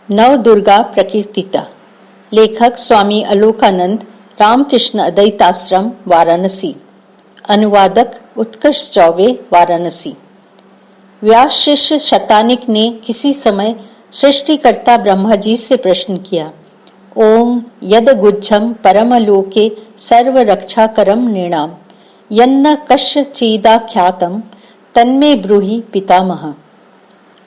नवदुर्गा प्रकीर्तिता। लेखक स्वामी अलोकानंद, रामकृष्ण अद्वैताश्रम, वाराणसी। अनुवादक उत्कर्ष चौबे, वाराणसी। व्यास शिष्य शतानिक ने किसी समय सृष्टिकर्ता ब्रह्मा जी से प्रश्न किया, ओं यद गुज्जम परमलोके सर्व रक्षाकरम नृणाम यन्न कश्चिदाख्यातम तन्मे ब्रूहि पितामह।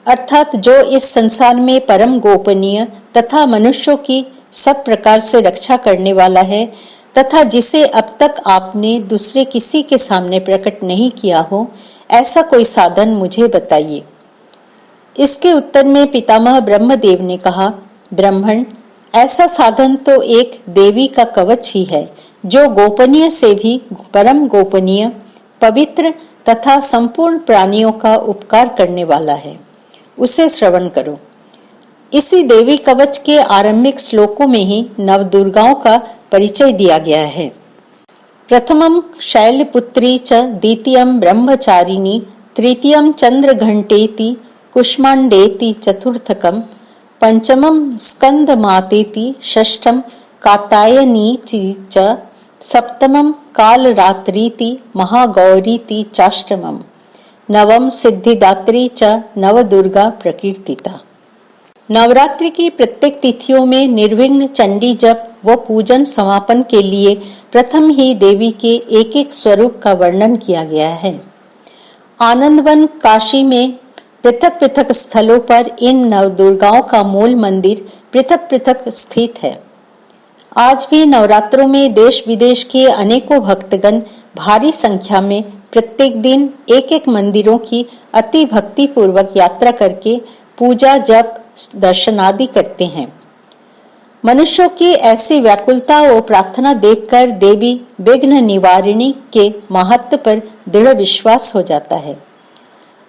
अर्थात जो इस संसार में परम गोपनीय तथा मनुष्यों की सब प्रकार से रक्षा करने वाला है तथा जिसे अब तक आपने दूसरे किसी के सामने प्रकट नहीं किया हो, ऐसा कोई साधन मुझे बताइए। इसके उत्तर में पितामह ब्रह्मदेव ने कहा, ब्राह्मण, ऐसा साधन तो एक देवी का कवच ही है जो गोपनीय से भी परम गोपनीय, पवित्र तथा संपूर्ण प्राणियों का उपकार करने वाला है। उसे श्रवण करो। इसी देवी कवच के आरंभिक श्लोकों में ही नवदुर्गाओं का परिचय दिया गया है। प्रथमम शैलपुत्री च, द्वितीयम ब्रह्मचारिणी, तृतीयम चंद्रघंटेति कुष्मांडेति, चतुर्थकम पंचमम स्कंदमातेति, षष्ठम कात्यायनी च, सप्तमम कालरात्रीति, महागौरीति, चाष्टमम नवम सिद्धिदात्री च, नवदुर्गा प्रकीर्तिता। नवरात्रि की प्रत्येक तिथियों में निर्विघ्न चंडी जप व पूजन समापन के लिए प्रथम ही देवी के एक एक स्वरूप का वर्णन किया गया है। आनंदवन काशी में पृथक पृथक स्थलों पर इन नवदुर्गाओं का मूल मंदिर पृथक पृथक स्थित है। आज भी नवरात्रों में देश विदेश के अनेकों भक्तगण भारी संख्या में प्रत्येक दिन एक एक मंदिरों की अति भक्ति पूर्वक यात्रा करके पूजा, जप, दर्शन आदि करते हैं। मनुष्यों की ऐसी व्याकुलता और प्रार्थना देखकर देवी विघ्न निवारिणी के महत्व पर दृढ़ विश्वास हो जाता है।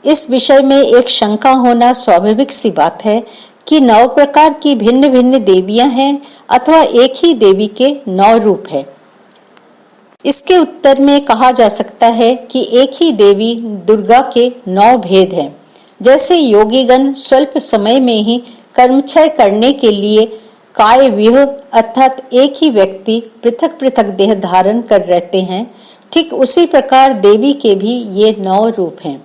इस विषय में एक शंका होना स्वाभाविक सी बात है कि 9 प्रकार की भिन्न भिन्न देवियां हैं अथवा एक ही देवी के 9 रूप है। इसके उत्तर में कहा जा सकता है कि एक ही देवी दुर्गा के 9 भेद हैं। जैसे योगीगण स्वल्प समय में ही कर्मक्षय करने के लिए काय व्यूह अर्थात एक ही व्यक्ति पृथक पृथक देह धारण कर रहते हैं, ठीक उसी प्रकार देवी के भी ये 9 रूप हैं।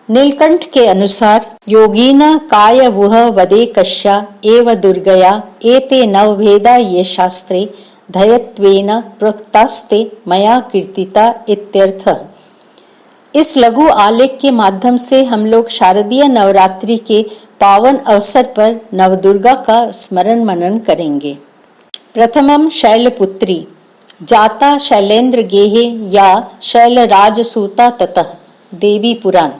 नीलकंठ के अनुसार योगीना काय वुह वदे कश्या एव दुर्गया एते नवभेदा ये शास्त्रे धयत्वेन प्रोक्तास्ते मया कीर्तिता इत्यर्थ। इस लघु आलेख के माध्यम से हम लोग शारदीय नवरात्रि के पावन अवसर पर नवदुर्गा का स्मरण मनन करेंगे। प्रथमम शैलपुत्री, जाता शैलेंद्र गेहे या शैलराजसूता ततः, देवी पुराण।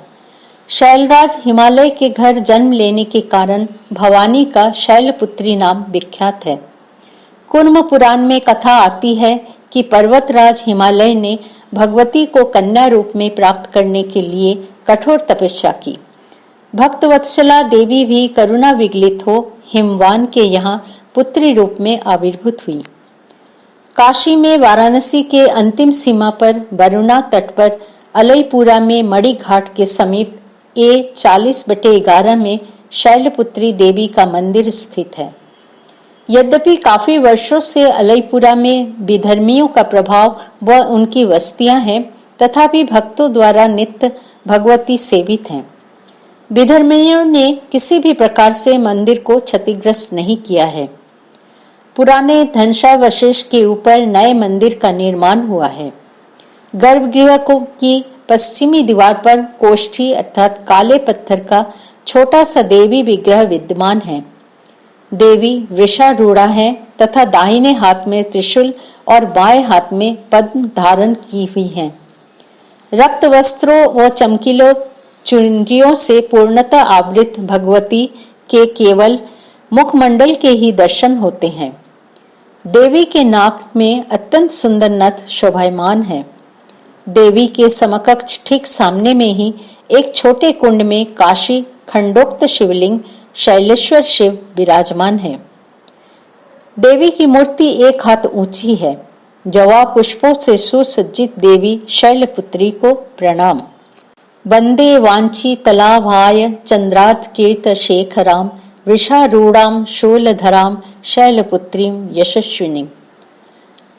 शैलराज हिमालय के घर जन्म लेने के कारण भवानी का शैलपुत्री नाम विख्यात है। कुर्म पुराण में कथा आती है कि पर्वतराज हिमालय ने भगवती को कन्या रूप में प्राप्त करने के लिए कठोर तपस्या की। भक्तवत्सला देवी भी करुणा विगलित हो हिमवान के यहाँ पुत्री रूप में आविर्भूत हुई। काशी में वाराणसी के अंतिम सीमा पर वरुणा तट पर अलईपुरा में मणि घाट के समीप A40/11 में शैलपुत्री देवी का मंदिर स्थित है। यद्यपि काफी वर्षों से अलईपुरा में विधर्मियों का प्रभाव व उनकी बस्तियां हैं, तथापि भक्तों द्वारा नित्य भगवती सेवित हैं। विधर्मियों ने किसी भी प्रकार से मंदिर को क्षतिग्रस्त नहीं किया है। पुराने धनशावशेष के ऊपर नए मंदिर का निर्माण हुआ है। गर्भगृह की पश्चिमी दीवार पर कोष्ठी अर्थात काले पत्थर का छोटा सा देवी विग्रह विद्यमान है। देवी वृषारूढ़ा है तथा दाहिने हाथ में त्रिशूल और बाएं हाथ में पद्म धारण की हुई है। रक्त वस्त्रों व चमकीलों चुनरियों से पूर्णतः आवृत भगवती के केवल मुखमंडल के ही दर्शन होते हैं। देवी के नाक में अत्यंत सुंदर नथ शोभायमान है। देवी के समकक्ष ठीक सामने में ही एक छोटे कुंड में काशी खंडोक्त शिवलिंग शैलेश्वर शिव विराजमान है। देवी की मूर्ति 1 हाथ ऊंची है। जवा पुष्पों से सुसज्जित देवी शैलपुत्री को प्रणाम। वंदे वांछी तलाभाय चंद्रार्थ कीर्त शेखराम वृषारूढ़ाम शूलधराम शैलपुत्रीम यशस्विनी।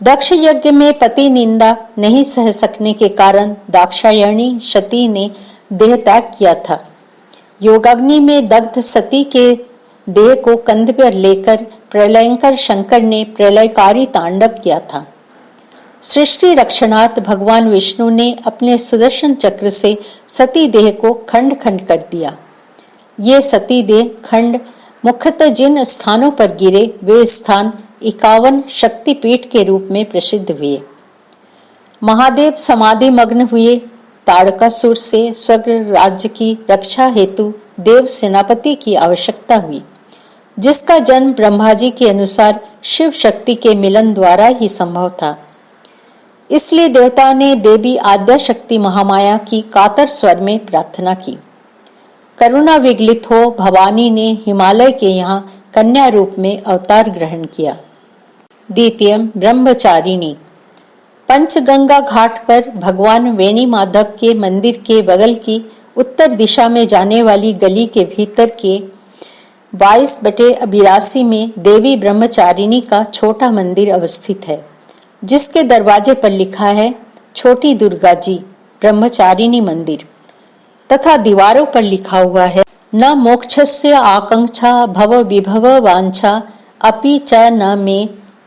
दक्ष यज्ञ में पति निंदा नहीं सह सकने के कारण दाक्षायणी सती ने देह त्याग किया था। योगाग्नि में दग्ध सती के देह को कंध पर लेकर प्रलयंकर शंकर ने प्रलयकारी तांडव किया था। सृष्टि रक्षणार्थ भगवान विष्णु ने अपने सुदर्शन चक्र से सती देह को खंड खंड कर दिया। ये सती देह खंड मुख्यतः जिन स्थानों पर गिरे वे स्थान 51 शक्तिपीठ के रूप में प्रसिद्ध हुए। महादेव समाधि मग्न हुए। ताड़कासुर से स्वर्ग राज्य की रक्षा हेतु देव सेनापति की आवश्यकता हुई, जिसका जन्म ब्रह्मा जी के अनुसार शिव शक्ति के मिलन द्वारा ही संभव था। इसलिए देवताओं ने देवी आद्या शक्ति महामाया की कातर स्वर में प्रार्थना की। करुणा विगलित हो भवानी ने हिमालय के यहाँ कन्या रूप में अवतार ग्रहण किया। द्वितीयम ब्रह्मचारिणी। पंचगंगा घाट पर भगवान वेणी माधव के मंदिर के बगल की उत्तर दिशा में जाने वाली गली के भीतर के 22/82 में देवी ब्रह्मचारिणी का छोटा मंदिर अवस्थित है, जिसके दरवाजे पर लिखा है छोटी दुर्गा जी ब्रह्मचारिणी मंदिर, तथा दीवारों पर लिखा हुआ है न मोक्षस्य आकांक्षा भव विभव वांछा अपि च न मे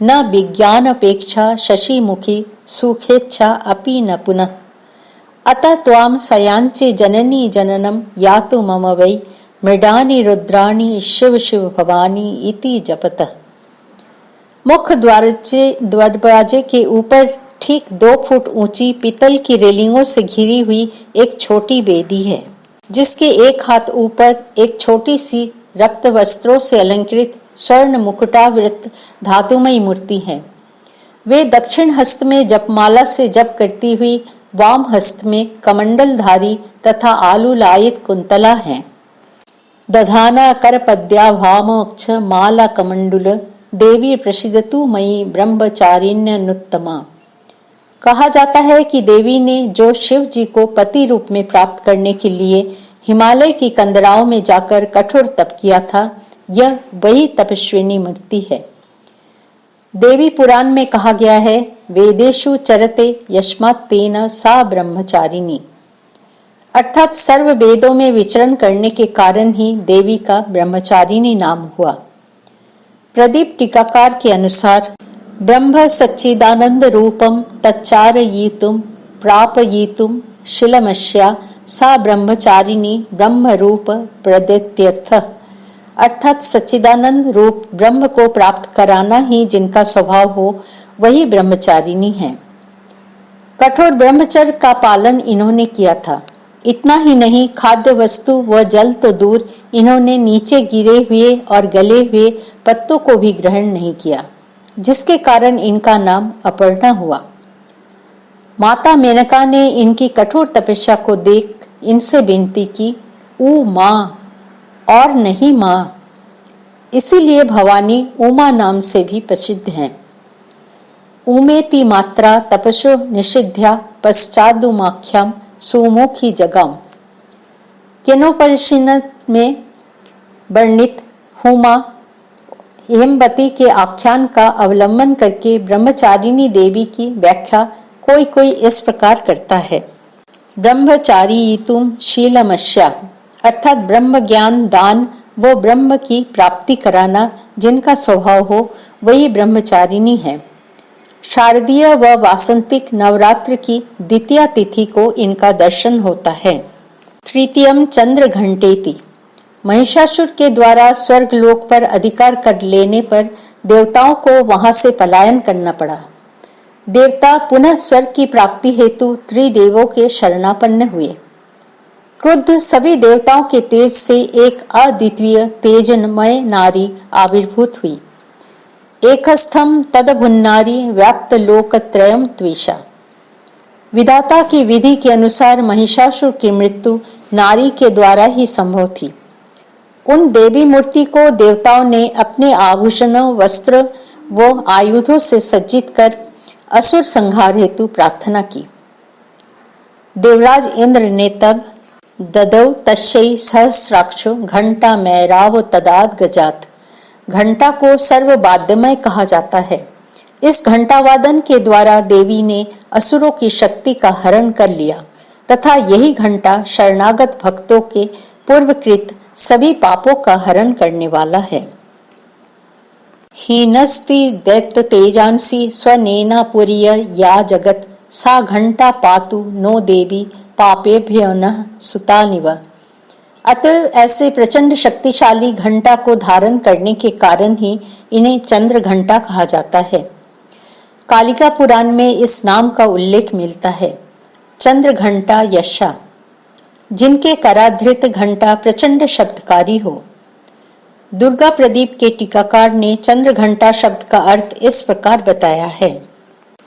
न विज्ञान अपेक्षा शशिमुखी सुखेच्छा अपि न पुनः अतः त्वां सयांचे जननी जननम यातु मम वै मृडानी रुद्राणी शिव शिव भवानी इति जपतः। मुख्य दरवाजे के ऊपर ठीक 2 फुट ऊंची पीतल की रेलिंगों से घिरी हुई एक छोटी वेदी है, जिसके एक हाथ ऊपर एक छोटी सी रक्त वस्त्रों से अलंकृत स्वर्ण मुकुटावृत धातुमयी मूर्ति है। वे दक्षिण हस्त में जपमाला से जप करती हुई वाम हस्त में कमंडलधारी तथा आलूलायित कुंतला है। दधाना करपद्या भामोक्ष माला कमंडुल देवी प्रसिद्धतु मयि ब्रह्मचारिण्यनुत्तमा। कहा जाता है कि देवी ने जो शिव जी को पति रूप में प्राप्त करने के लिए हिमालय की कंदराओं में जाकर कठोर तप किया था, यह वही तपस्विनी मूर्ति है। देवी पुराण में कहा गया है वेदेषु चरते यस्मात् तेन सा ब्रह्मचारिणी, अर्थात सर्व वेदों में विचरण करने के कारण ही देवी का ब्रह्मचारिणी नाम हुआ। प्रदीप टीकाकार के अनुसार ब्रह्म सच्चिदानंद रूपम तच्चारयितुम प्रापयितुम शिलमस्या सा ब्रह्मचारिणी ब्रह्म रूप प्रदेत्यर्थ, अर्थात सच्चिदानंद रूप ब्रह्म को प्राप्त कराना ही जिनका स्वभाव हो वही ब्रह्मचारिणी है। कठोर ब्रह्मचर्य का पालन इन्होंने किया था। इतना ही नहीं, खाद्य वस्तु व जल तो दूर, इन्होंने नीचे गिरे हुए और गले हुए पत्तों को भी ग्रहण नहीं किया, जिसके कारण इनका नाम अपर्णा हुआ। माता मेनका ने इनकी कठोर तपस्या को देख इनसे विनती की, ऊ माँ और नहीं माँ। इसीलिए भवानी उमा नाम से भी प्रसिद्ध हैं। उमेति मात्रा तपसो निषिध्या पश्चादुमाख्याम सुमुखी जगाम। केनोपनिषद में वर्णित हुमा हेमवती के आख्यान का अवलंबन करके ब्रह्मचारिणी देवी की व्याख्या कोई कोई इस प्रकार करता है। ब्रह्मचारियितुम शीलमस्या, अर्थात ब्रह्म ज्ञान दान वो ब्रह्म की प्राप्ति कराना जिनका स्वभाव हो वही ब्रह्मचारिणी है। शारदीय व वासंतिक नवरात्र की द्वितीया तिथि को इनका दर्शन होता है। तृतीयम चंद्र घंटेति। महिषासुर के द्वारा स्वर्ग लोक पर अधिकार कर लेने पर देवताओं को वहां से पलायन करना पड़ा। देवता पुनः स्वर्ग की प्राप्ति हेतु त्रिदेवों के शरणापन्न हुए। क्रुद्ध सभी देवताओं के तेज से एक अद्वितीय तेजमय नारी आविर्भूत हुई। एकस्थम तदभुन्नारी व्याप्त लोकत्रयम त्विषा। विधाता की विधि के अनुसार महिषासुर की मृत्यु नारी के द्वारा ही संभव थी। उन देवी मूर्ति को देवताओं ने अपने आभूषणों, वस्त्र व आयुधों से सज्जित कर असुर संहार हेतु प्रार्थना की। देवराज इंद्र ने तब ददौ तस्यै सहस्राक्षो घंटा मैराव तदाद गजात। घंटा को सर्ववाद्यमय कहा जाता है। इस घंटावादन के द्वारा देवी ने असुरों की शक्ति का हरण कर लिया तथा यही घंटा शरणागत भक्तों के पूर्वकृत सभी पापों का हरण करने वाला है। हीनस्ति दैत्य तेजांसी स्वनेना पुरीय या जगत सा घंटा पातु नो देवी पापेभ्यो नः सुतानिव। अतः ऐसे प्रचंड शक्तिशाली घंटा को धारण करने के कारण ही इन्हें चंद्र घंटा कहा जाता है। कालिका पुराण में इस नाम का उल्लेख मिलता है। चंद्र घंटा यशा, जिनके कराधृत घंटा प्रचंड शब्दकारी हो। दुर्गा प्रदीप के टीकाकार ने चंद्र घंटा शब्द का अर्थ इस प्रकार बताया है।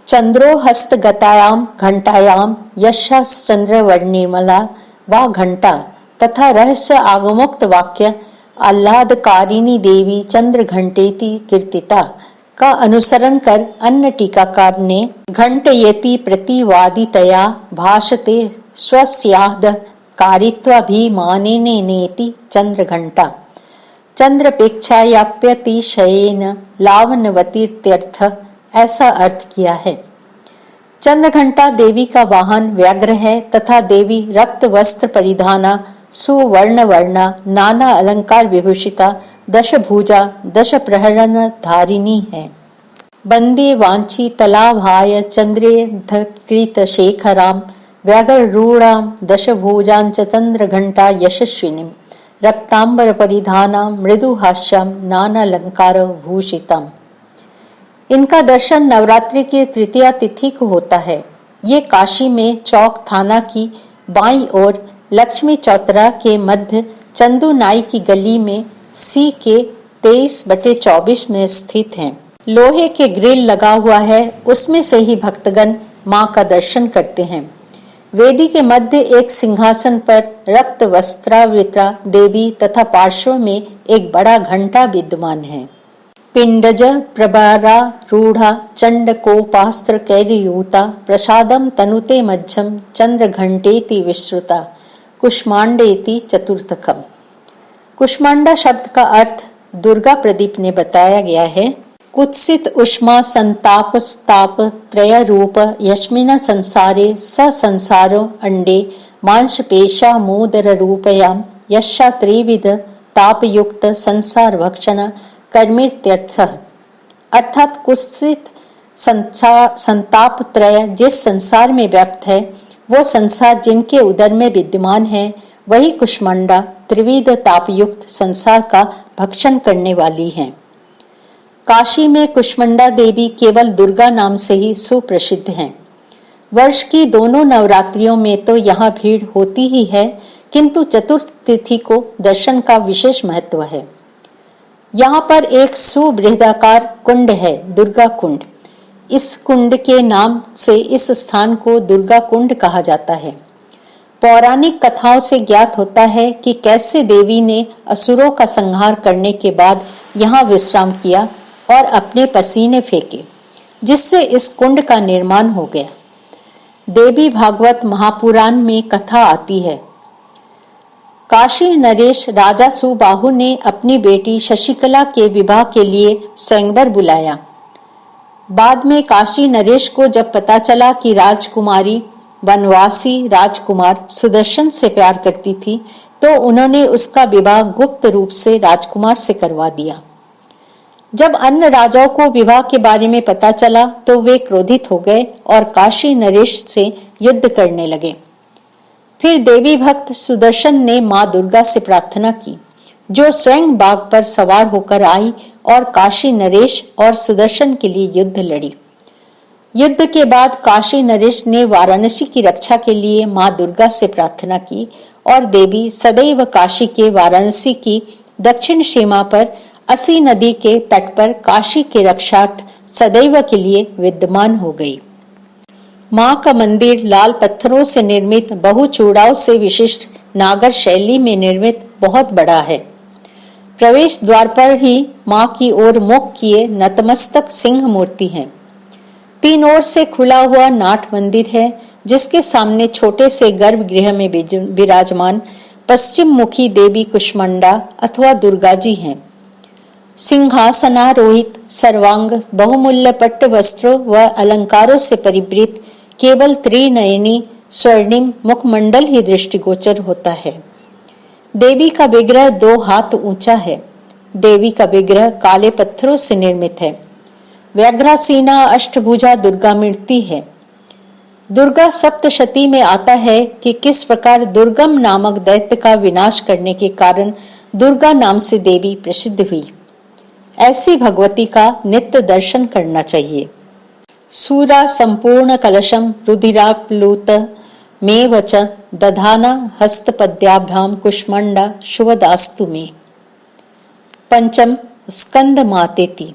चंद्रो हस्त गतायाम घंटायाम यशश्चंद्र वर्णिर्मला वा घंटा तथा रहस्य आगमोक्त वाक्य आह्लादकारिणी देवी चंद्र घंटेति कीर्तिता का अनुसरण कर अन्य टीकाकार ने घंटयति प्रतिवादितया भाषते स्वस्याद कारित्वाभिमानेनेति चंद्र घंटा चंद्रपेक्षायाप्यतिशयेन लावण्यवतीत्यर्थ ऐसा अर्थ किया है। चंद्र घंटा देवी का वाहन व्याघ्र है तथा देवी रक्त वस्त्र परिधाना सुवर्ण वर्णा नाना अलंकार विभूषिता दशभुजा दश प्रहरण धारिणी है। बंदे वांछी तलाभाय चंद्रेऽधकृत शेखराम व्याघ्रूढ़ाम दशभुजांच चंद्र घंटा यशस्विनीम रक्तांबर परिधाना मृदुहास्याम नानालंकार भूषितम। इनका दर्शन नवरात्रि की तृतीया तिथि को होता है। ये काशी में चौक थाना की बाईं ओर लक्ष्मी चौतरा के मध्य चंदू नाई की गली में सी के 23/24 में स्थित हैं। लोहे के ग्रिल लगा हुआ है, उसमें से ही भक्तगण मां का दर्शन करते हैं। वेदी के मध्य एक सिंहासन पर रक्त वस्त्रावृता देवी तथा पार्श्व में एक बड़ा घंटा विद्यमान है। पिंडज प्रभारा रूढ़ा चंडकोपास्त्र कैर्यूता प्रसादम तनुते मध्यम चंद्र घंटेति विश्रुता कुष्मांडेति चतुर्थकम। कुष्मांडा शब्द का अर्थ दुर्गा प्रदीप ने बताया गया है। कुत्सित उष्मा संताप स्ताप त्रय रूप यस्मिन संसारे स संसारो अंडे मांस पेशा मोदर रूपयाम यशा त्रिविध तापयुक्त संसार भक्षण कर्मित्यर्थः। अर्थात कुत्सित संताप त्रय जिस संसार में व्याप्त है, वो संसार जिनके उदर में विद्यमान है, वही कुष्मांडा त्रिविध तापयुक्त संसार का भक्षण करने वाली है। काशी में कुष्मांडा देवी केवल दुर्गा नाम से ही सुप्रसिद्ध हैं। वर्ष की दोनों नवरात्रियों में तो यहाँ भीड़ होती ही है, किंतु चतुर्थ तिथि को दर्शन का विशेष महत्व है। यहाँ पर एक सुबृहदाकार कुंड है, दुर्गा कुंड। इस कुंड के नाम से इस स्थान को दुर्गा कुंड कहा जाता है। पौराणिक कथाओं से ज्ञात होता है कि कैसे देवी ने असुरों का संहार करने के बाद यहाँ विश्राम किया और अपने पसीने फेंके, जिससे इस कुंड का निर्माण हो गया। देवी भागवत महापुराण में कथा आती है। काशी नरेश राजा सुबाहु ने अपनी बेटी शशिकला के विवाह के लिए स्वयंवर बुलाया। बाद में काशी नरेश को जब पता चला कि राजकुमारी वनवासी राजकुमार सुदर्शन से प्यार करती थी, तो उन्होंने उसका विवाह गुप्त रूप से राजकुमार से करवा दिया। जब अन्य राजाओं को विवाह के बारे में पता चला तो वे क्रोधित हो गए और काशी नरेश से युद्ध करने लगे। फिर देवी भक्त सुदर्शन ने मां दुर्गा से प्रार्थना की, जो स्वयं बाघ पर सवार होकर आई और काशी नरेश और सुदर्शन के लिए युद्ध लड़ी। युद्ध के बाद काशी नरेश ने वाराणसी की रक्षा के लिए मां दुर्गा से प्रार्थना की और देवी सदैव काशी के वाराणसी की दक्षिण सीमा पर असी नदी के तट पर काशी के रक्षार्थ सदैव के लिए विद्यमान हो गई। मां का मंदिर लाल पत्थरों से निर्मित बहुचूड़ाओं से विशिष्ट नागर शैली में निर्मित बहुत बड़ा है। प्रवेश द्वार पर ही मां की ओर मुख किए नतमस्तक सिंह मूर्ति है। तीन ओर से खुला हुआ नाट मंदिर है, जिसके सामने छोटे से गर्भगृह में विराजमान पश्चिम मुखी देवी कुष्मांडा अथवा दुर्गा जी हैं। सिंहासनारोहित सर्वांग बहुमूल्य पट्ट वस्त्रों व अलंकारों से परिवृत केवल त्रिनयनी स्वर्णिम मुखमंडल ही दृष्टिगोचर होता है। देवी का विग्रह 2 हाथ ऊंचा है। देवी का विग्रह काले पत्थरों से निर्मित है। व्याघ्रासीना अष्टभुजा दुर्गा मूर्ति है। दुर्गा सप्तशती में आता है कि किस प्रकार दुर्गम नामक दैत्य का विनाश करने के कारण दुर्गा नाम से देवी प्रसिद्ध हुई। ऐसी भगवती का नित्य दर्शन करना चाहिए। सूरा संपूर्ण कलशम रुधिराप्लुत में वच दधाना हस्तपद्याभ्याम कुष्मांडा शुभदास्तु में। पंचम स्कंद मातेति।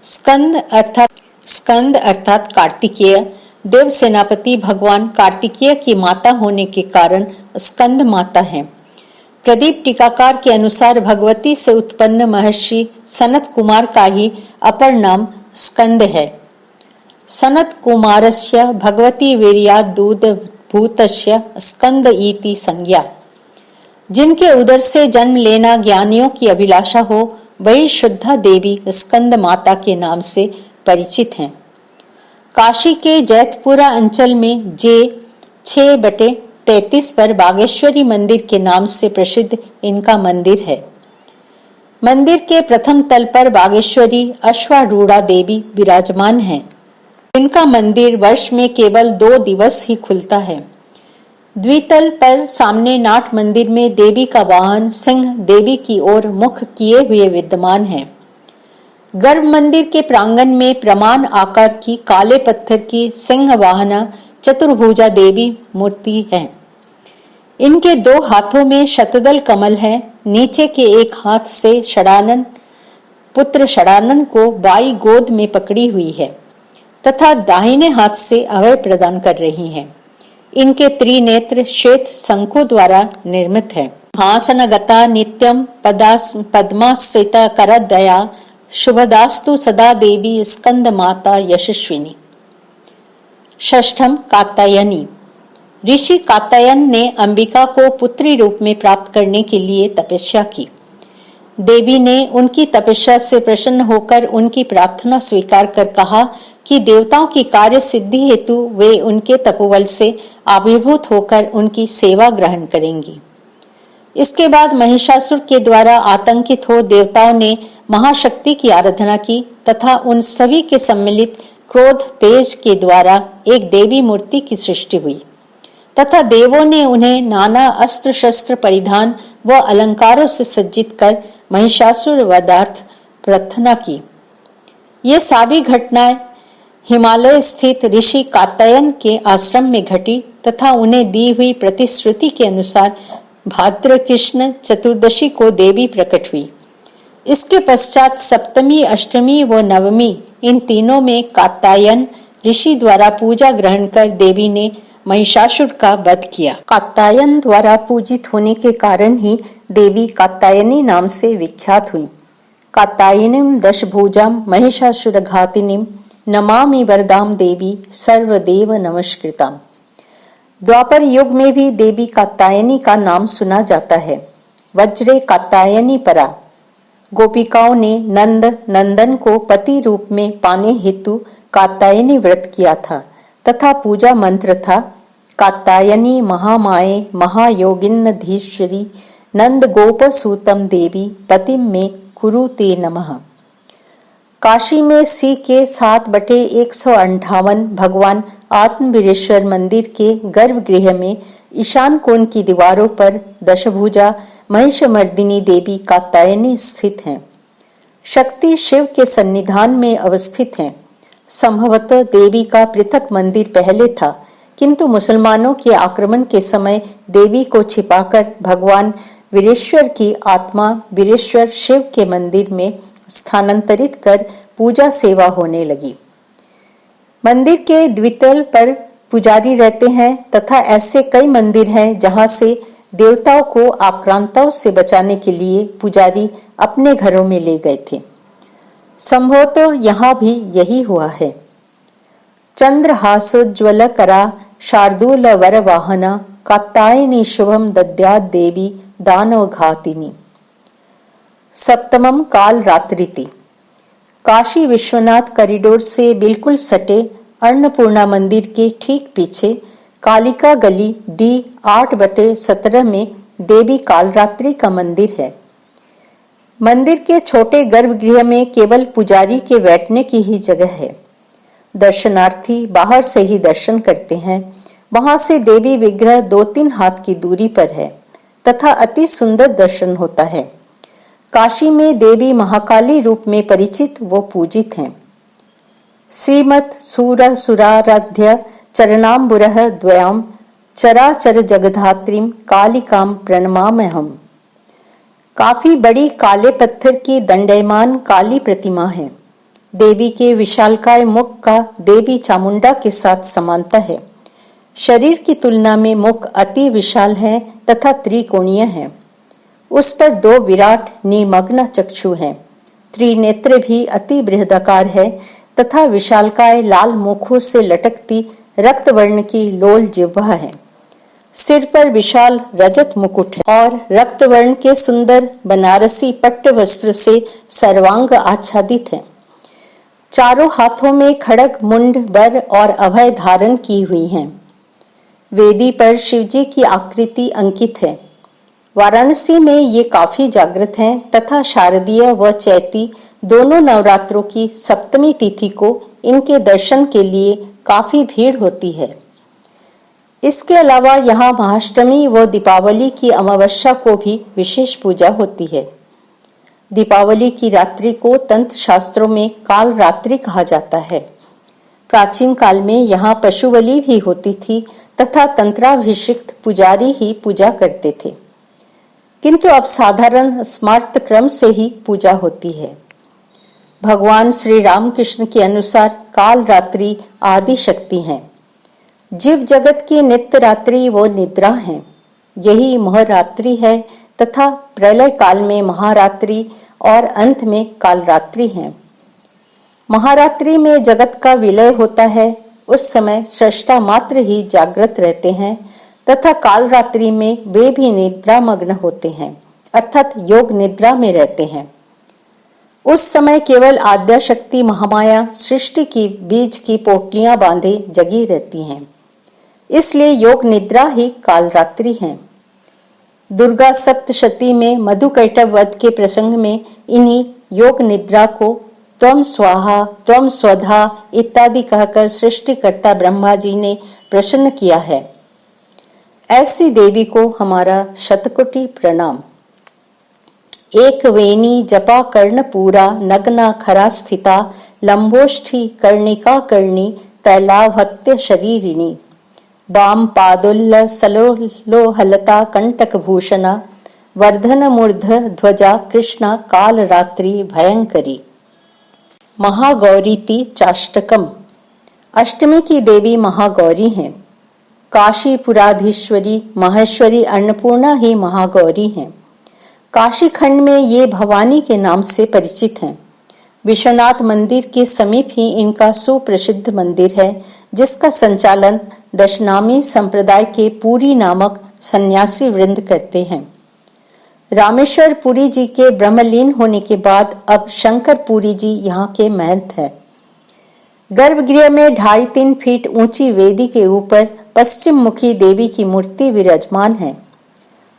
स्कंद अर्थात कार्तिकेय देव सेनापति भगवान कार्तिकेय की माता होने के कारण स्कंद माता है। प्रदीप टीकाकार के अनुसार भगवती से उत्पन्न महर्षि सनत कुमार का ही अपर नाम स्कंद है। सनत कुमारस्य भगवती वीर्यात् दूध भूतस्य स्कंद इति संज्ञा। जिनके उदर से जन्म लेना ज्ञानियों की अभिलाषा हो वही शुद्धा देवी स्कंद माता के नाम से परिचित हैं। काशी के जैतपुरा अंचल में जे 6/33 पर बागेश्वरी मंदिर के नाम से प्रसिद्ध इनका मंदिर है। मंदिर के प्रथम तल पर बागेश्वरी अश्वारूढ़ा देवी विराजमान है। इनका मंदिर वर्ष में केवल 2 दिवस ही खुलता है। द्वितल पर सामने नाट मंदिर में देवी का वाहन सिंह देवी की ओर मुख किए हुए विद्यमान है। गर्भ मंदिर के प्रांगण में प्रमाण आकार की काले पत्थर की सिंह वाहना चतुर्भुजा देवी मूर्ति है। इनके 2 हाथों में शतदल कमल है। नीचे के एक हाथ से षडानन पुत्र षडानन को बाई गोद में पकड़ी हुई है तथा दाहिने हाथ से अभय प्रदान कर रही हैं। इनके त्रिनेत्र श्वेत शंखों द्वारा निर्मित है। हासनगता नित्यम पद्माश्रिता करदया शुभदास्तु सदा देवी स्कंद माता यशस्विनी। षष्ठम कात्यायनी। ऋषि कात्यायन ने अंबिका को पुत्री रूप में प्राप्त करने के लिए तपस्या की। देवी ने उनकी तपस्या से प्रसन्न होकर उनकी प्रार्थना स्वीकार कर कहा कि देवताओं की कार्य सिद्धि हेतु वे उनके तपोबल से आविर्भूत होकर उनकी सेवा ग्रहण करेंगी। इसके बाद महिषासुर के द्वारा आतंकित हो देवताओं ने महाशक्ति की आराधना की तथा उन सभी के सम्मिलित क्रोध तेज के द्वारा एक देवी मूर्ति की सृष्टि हुई तथा देवों ने उन्हें नाना अस्त्र शस्त्र परिधान व अलंकारों से सज्जित कर महिषासुर वधार्थ प्रार्थना की। ये सारी घटनाएं हिमालय स्थित ऋषि कात्यायन के आश्रम में घटी तथा उन्हें दी हुई प्रतिश्रुति के अनुसार भाद्र कृष्ण चतुर्दशी को देवी प्रकट हुई। इसके पश्चात सप्तमी, अष्टमी व नवमी इन तीनों में कात्यायन ऋषि द्वारा पूजा ग्रहण कर देवी ने महिषासुर का वध किया। कात्यायन द्वारा पूजित होने के कारण ही देवी कात्यायनी नाम से विख्यात हुई। कात्यायनीं दशभुजां महिषासुरघातिनीं नमामि वरदां देवी सर्वदेव नमस्कृताम्। द्वापर युग में भी देवी कात्यायनी का नाम सुना जाता है। वज्रे कात्यायनी परा। गोपिकाओं ने नंदन को पति रूप में पाने हेतु कात्यायनी व्रत किया था तथा पूजा मंत्र था कात्यायनी महामाये महायोगिन्नधीश्वरी नंद गोप सूतम देवी पतिम में कुरु ते नमः। काशी में सी के 7/158 भगवान आत्मवीरेश्वर मंदिर के गर्भगृह में ईशान कोण की दीवारों पर दशभुजा महिषमर्दिनी देवी कात्यायनी स्थित हैं। शक्ति शिव के सन्निधान में अवस्थित हैं। संभवतः देवी का पृथक मंदिर पहले था, किंतु मुसलमानों के आक्रमण के समय देवी को छिपाकर भगवान वीरेश्वर की आत्मा वीरेश्वर शिव के मंदिर में स्थानांतरित कर पूजा सेवा होने लगी। मंदिर के द्वितल पर पुजारी रहते हैं तथा ऐसे कई मंदिर हैं जहां से देवताओं को आक्रांताओं से बचाने के लिए पुजारी अपने घरों में ले गए थे। संभवतः यहाँ भी यही हुआ है। चंद्रहासोज्ज्वल करा शार्दूल वर वाहना कात्यायनी शुभम दद्यात् देवी दानवघातिनी। सप्तमम काल रात्रिति। काशी विश्वनाथ कॉरिडोर से बिल्कुल सटे अन्नपूर्णा मंदिर के ठीक पीछे कालिका गली डी 8/17 में देवी कालरात्रि का मंदिर है। मंदिर के छोटे गर्भगृह में केवल पुजारी के बैठने की ही जगह है। दर्शनार्थी बाहर से ही दर्शन करते हैं। वहां से देवी विग्रह 2-3 हाथ की दूरी पर है तथा अति सुंदर दर्शन होता है। काशी में देवी महाकाली रूप में परिचित वो पूजित हैं। श्रीमत् सुराराध्य चरणाम्बुरः द्वयाम चराचर जगधात्रीम कालिकाम प्रणमाम्यहम्। काफी बड़ी काले पत्थर की दंडयमान काली प्रतिमा है। देवी के विशालकाय मुख का देवी चामुंडा के साथ समानता है। शरीर की तुलना में मुख अति विशाल है तथा त्रिकोणीय है। उस पर 2 विराट निमग्न चक्षु हैं। त्रिनेत्र भी अति बृहदाकार है तथा विशालकाय लाल मुखों से लटकती रक्त वर्ण की लोल जिह्वा है। सिर पर विशाल रजत मुकुट है और रक्त वर्ण के सुंदर बनारसी पट्ट वस्त्र से सर्वांग आच्छादित है। चारों हाथों में खड़ग, मुंड, बर और अभय धारण की हुई हैं। वेदी पर शिवजी की आकृति अंकित है। वाराणसी में ये काफी जागृत हैं तथा शारदीय व चैती दोनों नवरात्रों की सप्तमी तिथि को इनके दर्शन के लिए काफी भीड़ होती है। इसके अलावा यहाँ महाअष्टमी व दीपावली की अमावस्या को भी विशेष पूजा होती है। दीपावली की रात्रि को तंत्र शास्त्रों में काल रात्रि कहा जाता है। प्राचीन काल में यहाँ पशु बलि भी होती थी तथा तंत्राभिषिक्त पुजारी ही पूजा करते थे, किंतु अब साधारण स्मार्त क्रम से ही पूजा होती है। भगवान श्री रामकृष्ण के अनुसार काल रात्रि आदि शक्ति हैं। जीव जगत की नित्य रात्रि वो निद्रा है। यही महरात्रि है तथा प्रलय काल में महारात्रि और अंत में कालरात्रि है। महारात्रि में जगत का विलय होता है। उस समय सृष्टा मात्र ही जागृत रहते हैं तथा कालरात्रि में वे भी निद्रा मग्न होते हैं, अर्थात योग निद्रा में रहते हैं। उस समय केवल आद्या शक्ति महामाया सृष्टि की बीज की पोटलियां बांधे जगी रहती हैं। इसलिए योग निद्रा ही कालरात्रि है। दुर्गा सप्तशती में मधुकैटभ वध के प्रसंग में इन्हीं योग निद्रा को त्वम स्वाहा त्वम स्वधा इत्यादि कहकर सृष्टिकर्ता ब्रह्मा जी ने प्रसन्न किया है। ऐसी देवी को हमारा शतकोटि प्रणाम। एक वेणी जपा कर्ण पूरा नग्ना खरा स्थिता लंबोष्ठी कर्णिका कर्णी तैलाभक्त्य शरीरिणी वाम पादुल्ल सलोहलता कंटक भूषणा वर्धन मूर्ध ध्वजा कृष्णा काल रात्रि भयंकरी। महागौरीति चाष्टकम। अष्टमी की देवी महागौरी हैं। काशीपुराधीश्वरी महेश्वरी अन्नपूर्णा ही महागौरी हैं। काशी खंड में ये भवानी के नाम से परिचित हैं। विश्वनाथ मंदिर के समीप ही इनका सुप्रसिद्ध मंदिर है, जिसका संचालन दशनामी संप्रदाय के पुरी नामक सन्यासी वृंद करते हैं। रामेश्वर पुरी जी के ब्रह्मलीन होने के बाद अब शंकर पुरी जी यहाँ के महंत हैं। गर्भगृह में 2.5-3 फीट ऊंची वेदी के ऊपर पश्चिम मुखी देवी की मूर्ति विराजमान है।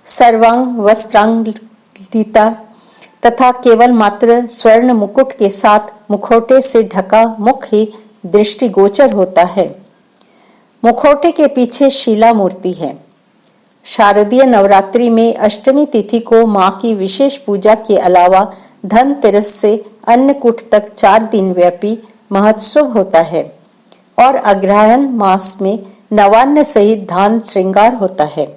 सर्वांग वस्त्रांगलिता तथा केवल मात्र स्वर्ण मुकुट के साथ मुखौटे से ढका मुख ही दृष्टिगोचर होता है। मुखौटे के पीछे शिला मूर्ति है। शारदीय नवरात्रि में अष्टमी तिथि को मां की विशेष पूजा के अलावा धनतेरस से अन्नकूट तक 4 दिन व्यापी महोत्सव होता है और अग्रहायण मास में नवान्न सहित धान श्रृंगार होता है।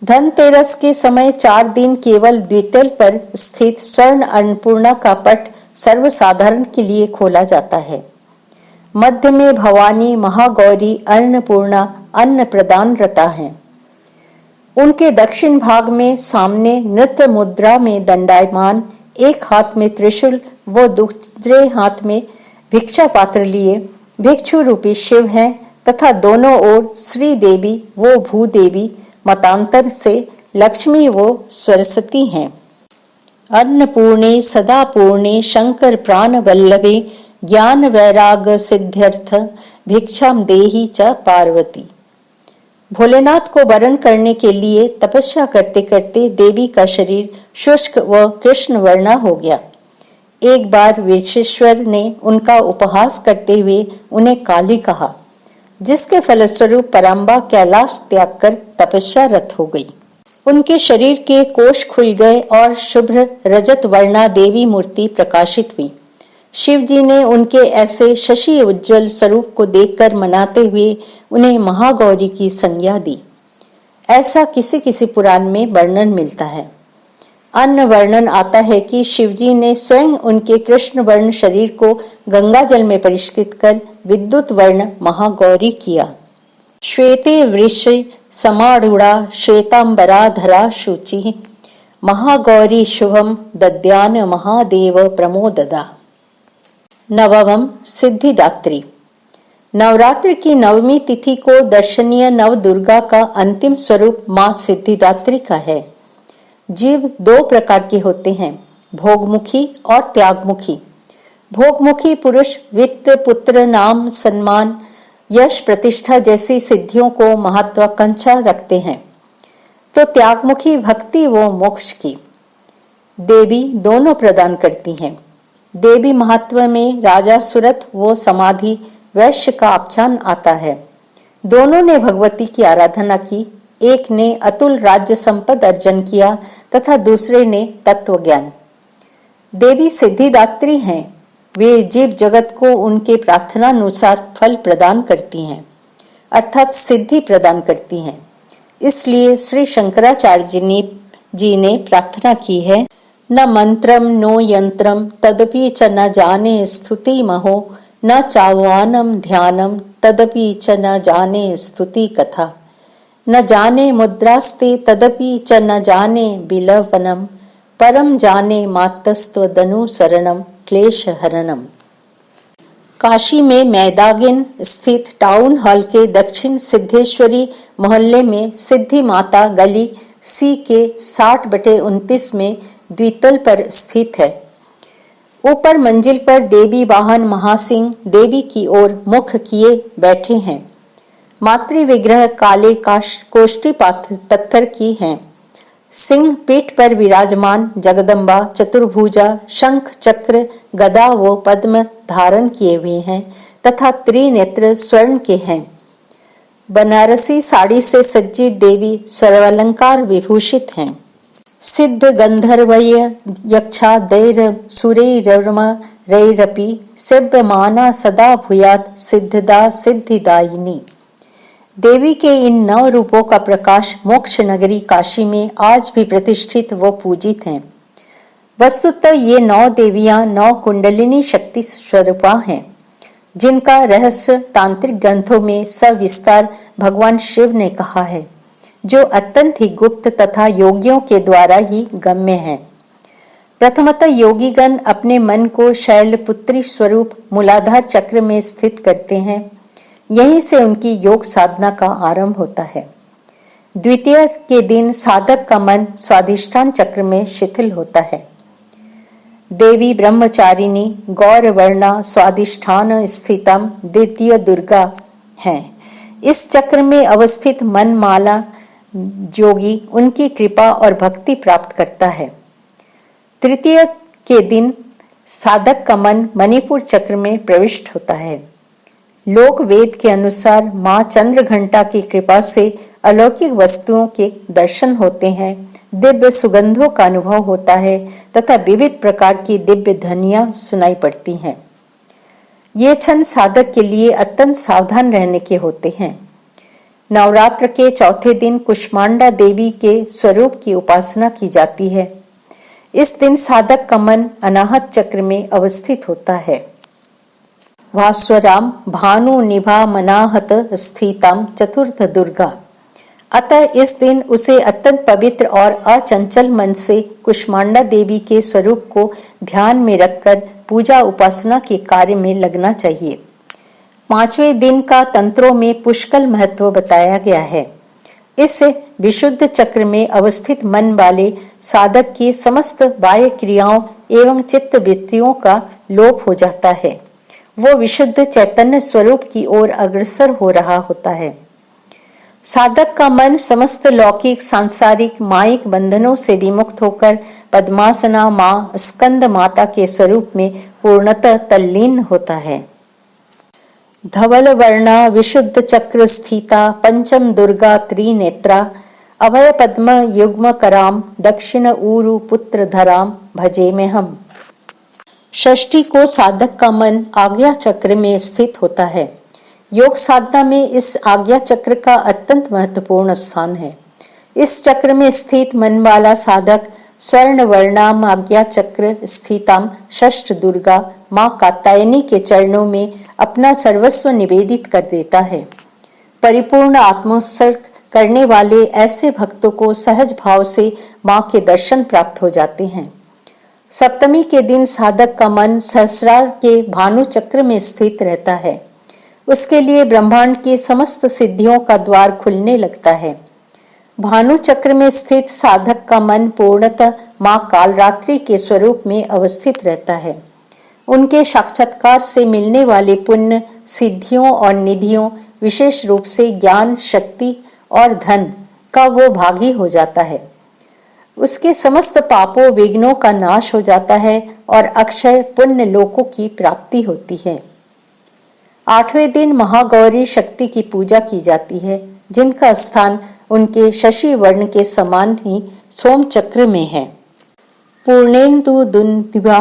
धनतेरस के समय 4 दिन केवल द्वितल पर स्थित स्वर्ण अन्नपूर्णा का पट सर्वसाधारण के लिए खोला जाता है। मध्य में भवानी महागौरी अन्नपूर्णा अन्न प्रदान रता है। उनके दक्षिण भाग में सामने नृत्य मुद्रा में दंडायमान, एक हाथ में त्रिशूल व दूसरे हाथ में भिक्षा पात्र लिए भिक्षु रूपी शिव हैं तथा दोनों ओर श्री देवी वो भूदेवी, मतांतर से लक्ष्मी वो सरस्वती हैं। अन्नपूर्णे सदा पूर्णे शंकर प्राण वल्लभे ज्ञान वैराग सिद्ध्यर्थ भिक्षाम देहि च पार्वती। भोलेनाथ को वरण करने के लिए तपस्या करते करते देवी का शरीर शुष्क व कृष्ण वर्णा हो गया। एक बार विश्वेश्वर ने उनका उपहास करते हुए उन्हें काली कहा, जिसके फलस्वरूप पराम्बा कैलाश त्याग कर तपस्यारत हो गई। उनके शरीर के कोश खुल गए और शुभ्र रजत वर्णा देवी मूर्ति प्रकाशित हुई। शिव जी ने उनके ऐसे शशि उज्ज्वल स्वरूप को देखकर मनाते हुए उन्हें महागौरी की संज्ञा दी। ऐसा किसी किसी पुराण में वर्णन मिलता है। अन्य वर्णन आता है कि शिवजी ने स्वयं उनके कृष्ण वर्ण शरीर को गंगा जल में परिष्कृत कर विद्युत वर्ण महागौरी किया। श्वेते वृष समारूढ़ा श्वेतांबराधरा शुचि महागौरी शुभम दद्यान महादेव प्रमोददा। नवम सिद्धिदात्री। नवरात्र की नवमी तिथि को दर्शनीय नव दुर्गा का अंतिम स्वरूप मां सिद्धिदात्री का है। जीव दो प्रकार के होते हैं, भोगमुखी और त्यागमुखी। भोगमुखी पुरुष वित्त, पुत्र, नाम, सम्मान, यश, प्रतिष्ठा जैसी सिद्धियों को महत्वाकांक्षा रखते हैं, तो त्यागमुखी भक्ति व मोक्ष की देवी दोनों प्रदान करती हैं। देवी महत्व में राजा सुरथ व समाधि वैश्य का आख्यान आता है। दोनों ने भगवती की आराधना की। एक ने अतुल राज्य संपद अर्जन किया तथा दूसरे ने तत्व ज्ञान। देवी सिद्धिदात्री हैं। वे जीव जगत को उनके प्रार्थनानुसार फल प्रदान करती हैं, अर्थात सिद्धि प्रदान करती हैं। इसलिए श्री शंकराचार्य जी ने प्रार्थना की है, न मंत्रम नो यंत्रम तदपि च न जाने स्तुति महो न चाह्वानम ध्यानम तदपि च न जाने स्तुति कथा न जाने मुद्रास्ते तदपि च न जाने बिलवनम परम जाने मातस्त्वदनु शरणम क्लेश हरणम। काशी में मैदागिन स्थित टाउन हॉल के दक्षिण सिद्धेश्वरी मोहल्ले में सिद्धि माता गली सी के 60/29 में द्वितल पर स्थित है। ऊपर मंजिल पर देवी वाहन महासिंह देवी की ओर मुख किए बैठे हैं। मातृ विग्रह काले कोष्ठी पत्थर की हैं। सिंह पीठ पर विराजमान जगदम्बा चतुर्भुजा शंख चक्र गदा व पद्म धारण किए हुए हैं तथा त्रिनेत्र स्वर्ण के हैं। बनारसी साड़ी से सज्जित देवी सर्वालंकार विभूषित हैं। सिद्ध गंधर्वय यक्षा दैर सुरैरम रैरपि सेव्यमाना सदा भूयात् सिद्धदा सिद्धिदायिनी। देवी के इन 9 रूपों का प्रकाश मोक्ष नगरी काशी में आज भी प्रतिष्ठित व पूजित हैं। वस्तुतः ये 9 देवियां 9 कुंडलिनी शक्ति स्वरूपा हैं, जिनका रहस्य तांत्रिक ग्रंथों में सविस्तार भगवान शिव ने कहा है, जो अत्यंत ही गुप्त तथा योगियों के द्वारा ही गम्य है। प्रथमतः योगीगण अपने मन को शैलपुत्री स्वरूप मूलाधार चक्र में स्थित करते हैं। यहीं से उनकी योग साधना का आरंभ होता है। द्वितीय के दिन साधक का मन स्वाधिष्ठान चक्र में शिथिल होता है। देवी ब्रह्मचारिणी गौरवर्णा स्वाधिष्ठान स्थितम द्वितीय दुर्गा है। इस चक्र में अवस्थित मन माला योगी उनकी कृपा और भक्ति प्राप्त करता है। तृतीय के दिन साधक का मन मणिपुर चक्र में प्रविष्ट होता है। लोक वेद के अनुसार मां चंद्र घंटा की कृपा से अलौकिक वस्तुओं के दर्शन होते हैं, दिव्य सुगंधों का अनुभव होता है तथा विविध प्रकार की दिव्य ध्वनियां सुनाई पड़ती हैं। ये क्षण साधक के लिए अत्यंत सावधान रहने के होते हैं। नवरात्र के चौथे दिन कुष्मांडा देवी के स्वरूप की उपासना की जाती है। इस दिन साधक का मन अनाहत चक्र में अवस्थित होता है। भास्वराम भानु निभा मनाहत स्थितम चतुर्थ दुर्गा। अतः इस दिन उसे अत्यंत पवित्र और अचंचल मन से कुष्मांडा देवी के स्वरूप को ध्यान में रखकर पूजा उपासना के कार्य में लगना चाहिए। पांचवें दिन का तंत्रों में पुष्कल महत्व बताया गया है। इस विशुद्ध चक्र में अवस्थित मन वाले साधक की समस्त बाह्य क्रियाओं एवं चित्त वृत्तियों का लोप हो जाता है। वो विशुद्ध चैतन्य स्वरूप की ओर अग्रसर हो रहा होता है। साधक का मन समस्त लौकिक, सांसारिक, मायिक बंधनों से विमुक्त होकर पद्मासना माँ स्कंद माता के स्वरूप में पूर्णतः तल्लीन होता है। धवल वर्णा विशुद्ध चक्र स्थिता पंचम दुर्गा त्रिनेत्रा अभय पद्म युग्म कराम दक्षिण ऊरु पुत्र धराम भजे में हम। षष्ठी को साधक का मन आज्ञा चक्र में स्थित होता है। योग साधना में इस आज्ञा चक्र का अत्यंत महत्वपूर्ण स्थान है। इस चक्र में स्थित मन वाला साधक स्वर्ण वर्णाम आज्ञा चक्र स्थिताम षष्ठ दुर्गा माँ कात्यायनी के चरणों में अपना सर्वस्व निवेदित कर देता है। परिपूर्ण आत्मोत्सर्ग करने वाले ऐसे भक्तों को सहज भाव से माँ के दर्शन प्राप्त हो जाते हैं। सप्तमी के दिन साधक का मन सहस्रार के भानु चक्र में स्थित रहता है। उसके लिए ब्रह्मांड की समस्त सिद्धियों का द्वार खुलने लगता है। भानु चक्र में स्थित साधक का मन पूर्णतः माँ कालरात्रि के स्वरूप में अवस्थित रहता है। उनके साक्षात्कार से मिलने वाले पुण्य, सिद्धियों और निधियों, विशेष रूप से ज्ञान, शक्ति और धन का वो भागी हो जाता है। उसके समस्त पापों, विघ्नों का नाश हो जाता है और अक्षय पुण्य लोकों की प्राप्ति होती है। आठवें दिन महागौरी शक्ति की पूजा की जाती है, जिनका स्थान उनके शशि वर्ण के समान ही सोम चक्र में है। पूर्णेन्दु दुंदिवा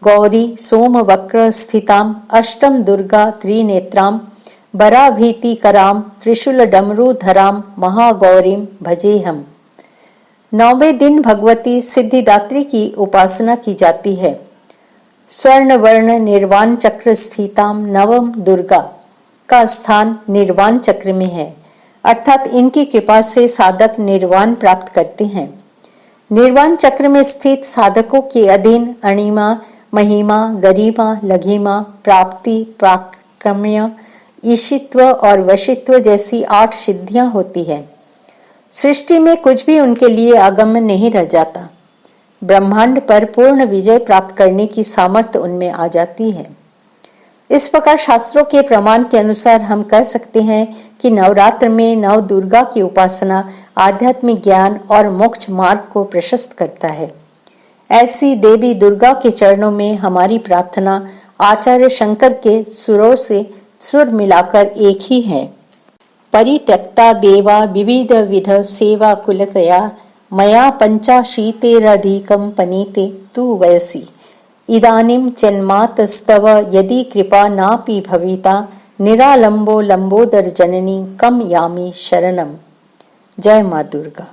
गौरी सोम वक्र स्थिताम अष्टम दुर्गा त्रिनेत्राम बराभीति कराम त्रिशूल डमरू धराम महागौरीम भजे हम। नौवें दिन भगवती सिद्धिदात्री की उपासना की जाती है। स्वर्ण वर्ण निर्वाण चक्र स्थिताम नवम दुर्गा का स्थान निर्वाण चक्र में है, अर्थात इनकी कृपा से साधक निर्वाण प्राप्त करते हैं। निर्वाण चक्र में स्थित साधकों के अधीन अणिमा, महिमा, गरिमा, लघिमा, प्राप्ति, प्राक्रम्य, ईशित्व और वशित्व जैसी 8 सिद्धियां होती है। सृष्टि में कुछ भी उनके लिए अगम्य नहीं रह जाता। ब्रह्मांड पर पूर्ण विजय प्राप्त करने की सामर्थ्य उनमें आ जाती है। इस प्रकार शास्त्रों के प्रमाण के अनुसार हम कह सकते हैं कि नवरात्र में नव दुर्गा की उपासना आध्यात्मिक ज्ञान और मोक्ष मार्ग को प्रशस्त करता है। ऐसी देवी दुर्गा के चरणों में हमारी प्रार्थना आचार्य शंकर के सुरों से सुर मिलाकर एक ही है। परित्यक्ता देवा विविध विध सेवा कुलतया मया पंचाशीतेरधिकं पनीते तु वयसि इदानीं जन्मातस्तव यदि कृपा नापि भविता निरालंबो लंबोदर जननी कम यामि शरणम। जय माँ दुर्गा।